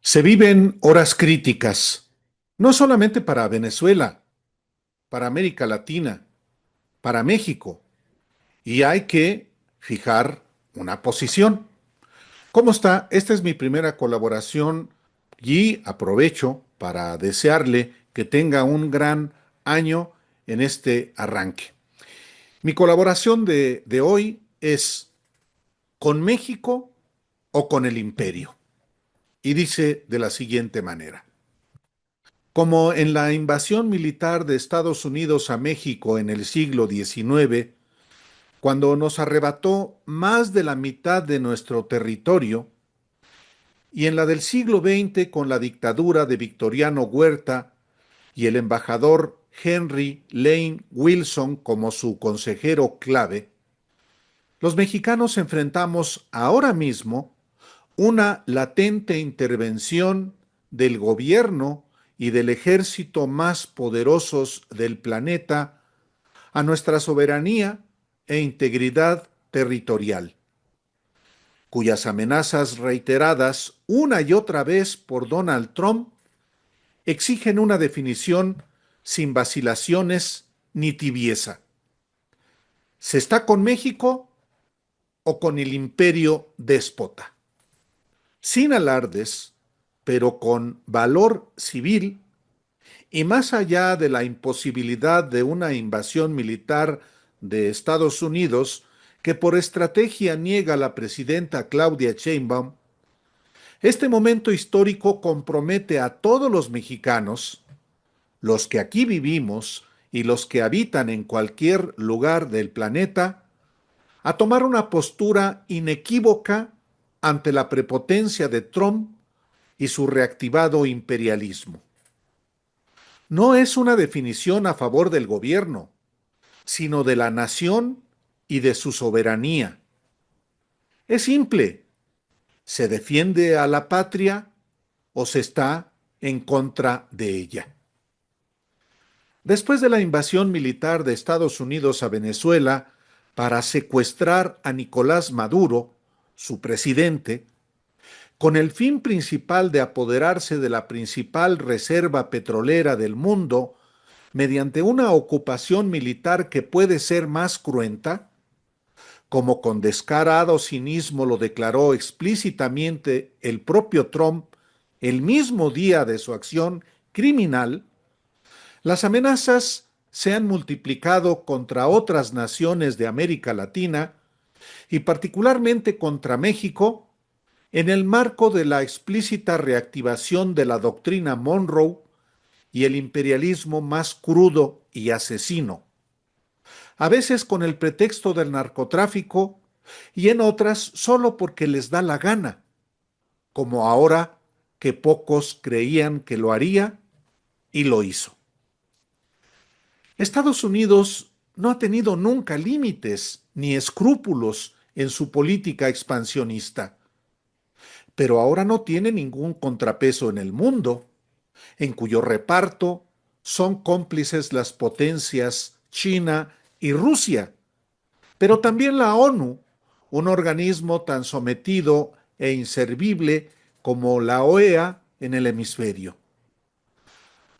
Se viven horas críticas, no solamente para Venezuela, para América Latina, para México, y hay que fijar una posición. ¿Cómo está? Esta es mi primera colaboración y aprovecho para desearle que tenga un gran año en este arranque. Mi colaboración de hoy es con México o con el imperio. Y dice de la siguiente manera. Como en la invasión militar de Estados Unidos a México en el siglo XIX, cuando nos arrebató más de la mitad de nuestro territorio, y en la del siglo XX con la dictadura de Victoriano Huerta y el embajador Henry Lane Wilson como su consejero clave, los mexicanos enfrentamos ahora mismo una latente intervención del gobierno y del ejército más poderosos del planeta a nuestra soberanía e integridad territorial, cuyas amenazas reiteradas una y otra vez por Donald Trump exigen una definición sin vacilaciones ni tibieza. ¿Se está con México o con el imperio déspota? Sin alardes, pero con valor civil, y más allá de la imposibilidad de una invasión militar de Estados Unidos que por estrategia niega la presidenta Claudia Sheinbaum, este momento histórico compromete a todos los mexicanos, los que aquí vivimos y los que habitan en cualquier lugar del planeta, a tomar una postura inequívoca ante la prepotencia de Trump y su reactivado imperialismo. No es una definición a favor del gobierno, sino de la nación y de su soberanía. Es simple, ¿se defiende a la patria o se está en contra de ella? Después de la invasión militar de Estados Unidos a Venezuela para secuestrar a Nicolás Maduro, su presidente, con el fin principal de apoderarse de la principal reserva petrolera del mundo mediante una ocupación militar que puede ser más cruenta, como con descarado cinismo lo declaró explícitamente el propio Trump el mismo día de su acción criminal, las amenazas se han multiplicado contra otras naciones de América Latina y particularmente contra México en el marco de la explícita reactivación de la doctrina Monroe y el imperialismo más crudo y asesino, a veces con el pretexto del narcotráfico y en otras solo porque les da la gana, como ahora que pocos creían que lo haría y lo hizo. Estados Unidos no ha tenido nunca límites ni escrúpulos en su política expansionista, pero ahora no tiene ningún contrapeso en el mundo, en cuyo reparto son cómplices las potencias China y Rusia, pero también la ONU, un organismo tan sometido e inservible como la OEA en el hemisferio.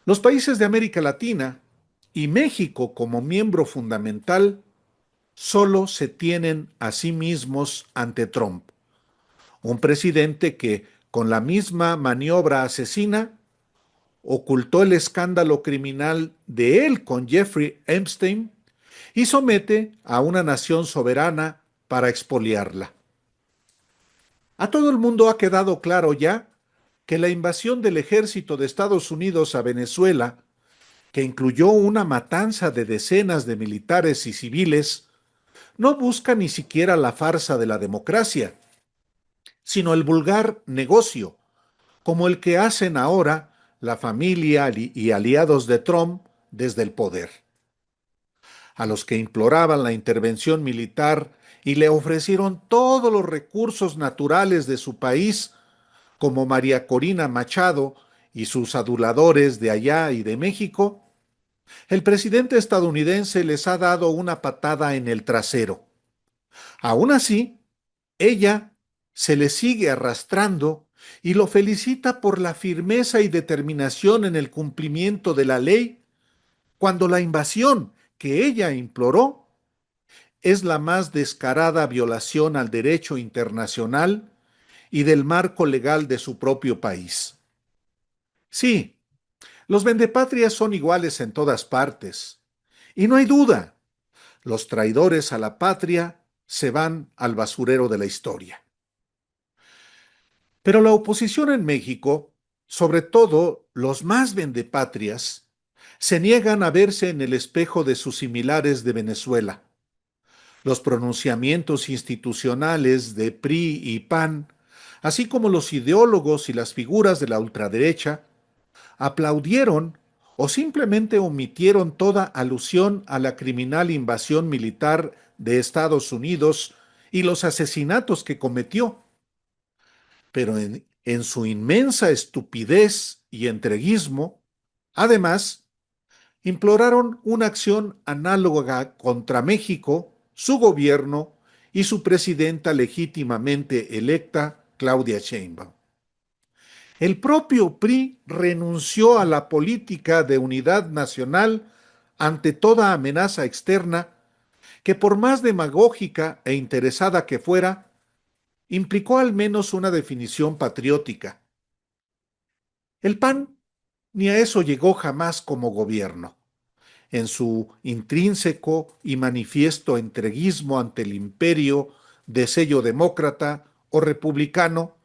Los países de América Latina y México como miembro fundamental solo se tienen a sí mismos ante Trump, un presidente que, con la misma maniobra asesina, ocultó el escándalo criminal de él con Jeffrey Epstein y somete a una nación soberana para expoliarla. A todo el mundo ha quedado claro ya que la invasión del ejército de Estados Unidos a Venezuela, que incluyó una matanza de decenas de militares y civiles, no busca ni siquiera la farsa de la democracia, sino el vulgar negocio, como el que hacen ahora la familia y aliados de Trump desde el poder. A los que imploraban la intervención militar y le ofrecieron todos los recursos naturales de su país, como María Corina Machado y sus aduladores de allá y de México, el presidente estadounidense les ha dado una patada en el trasero. Aún así, ella se le sigue arrastrando y lo felicita por la firmeza y determinación en el cumplimiento de la ley, cuando la invasión que ella imploró es la más descarada violación al derecho internacional y del marco legal de su propio país. Sí, los vendepatrias son iguales en todas partes, y no hay duda, los traidores a la patria se van al basurero de la historia. Pero la oposición en México, sobre todo los más vendepatrias, se niegan a verse en el espejo de sus similares de Venezuela. Los pronunciamientos institucionales de PRI y PAN, así como los ideólogos y las figuras de la ultraderecha, aplaudieron o simplemente omitieron toda alusión a la criminal invasión militar de Estados Unidos y los asesinatos que cometió. Pero en su inmensa estupidez y entreguismo, además, imploraron una acción análoga contra México, su gobierno y su presidenta legítimamente electa, Claudia Sheinbaum. El propio PRI renunció a la política de unidad nacional ante toda amenaza externa que, por más demagógica e interesada que fuera, implicó al menos una definición patriótica. El PAN ni a eso llegó jamás como gobierno. En su intrínseco y manifiesto entreguismo ante el imperio de sello demócrata o republicano,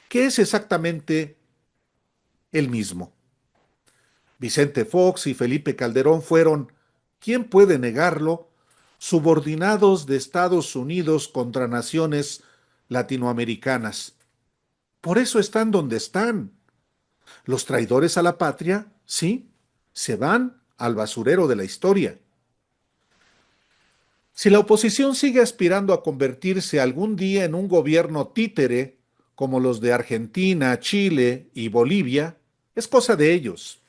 que es exactamente el mismo. Vicente Fox y Felipe Calderón fueron, ¿quién puede negarlo?, subordinados de Estados Unidos contra naciones latinoamericanas. Por eso están donde están. Los traidores a la patria, sí, se van al basurero de la historia. Si la oposición sigue aspirando a convertirse algún día en un gobierno títere, como los de Argentina, Chile y Bolivia, es cosa de ellos.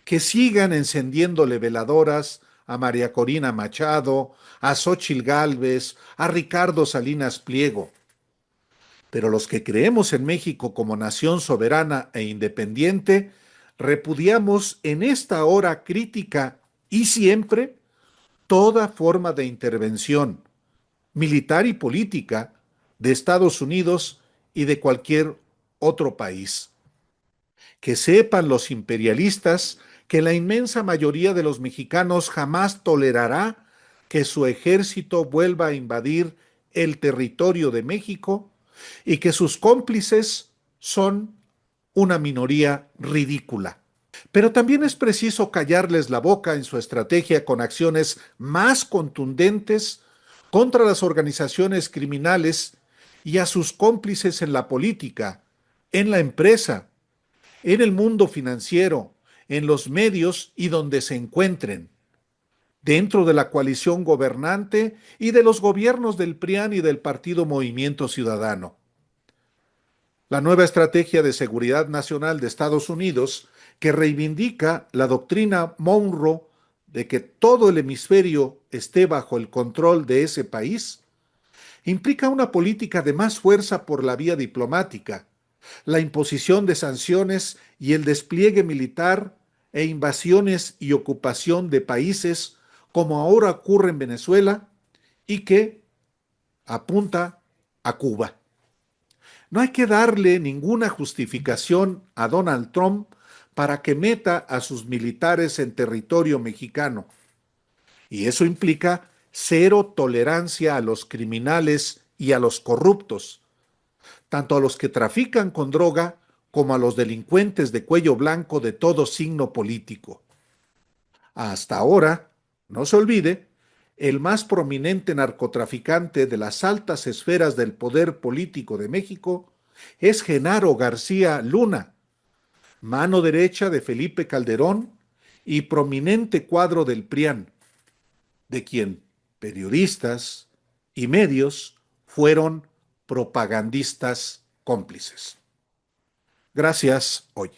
Que sigan encendiéndole veladoras a María Corina Machado, a Xóchitl Gálvez, a Ricardo Salinas Pliego. Pero los que creemos en México como nación soberana e independiente, repudiamos en esta hora crítica y siempre toda forma de intervención militar y política de Estados Unidos y de cualquier otro país. Que sepan los imperialistas que la inmensa mayoría de los mexicanos jamás tolerará que su ejército vuelva a invadir el territorio de México y que sus cómplices son una minoría ridícula. Pero también es preciso callarles la boca en su estrategia con acciones más contundentes contra las organizaciones criminales y a sus cómplices en la política, en la empresa, en el mundo financiero, en los medios y donde se encuentren, dentro de la coalición gobernante y de los gobiernos del PRIAN y del Partido Movimiento Ciudadano. La nueva estrategia de seguridad nacional de Estados Unidos, que reivindica la doctrina Monroe de que todo el hemisferio esté bajo el control de ese país, implica una política de más fuerza por la vía diplomática, la imposición de sanciones y el despliegue militar e invasiones y ocupación de países como ahora ocurre en Venezuela y que apunta a Cuba. No hay que darle ninguna justificación a Donald Trump para que meta a sus militares en territorio mexicano. Y eso implica cero tolerancia a los criminales y a los corruptos, tanto a los que trafican con droga como a los delincuentes de cuello blanco de todo signo político. Hasta ahora, no se olvide, el más prominente narcotraficante de las altas esferas del poder político de México es Genaro García Luna, mano derecha de Felipe Calderón y prominente cuadro del PRIAN, de quien periodistas y medios fueron propagandistas cómplices. Gracias hoy.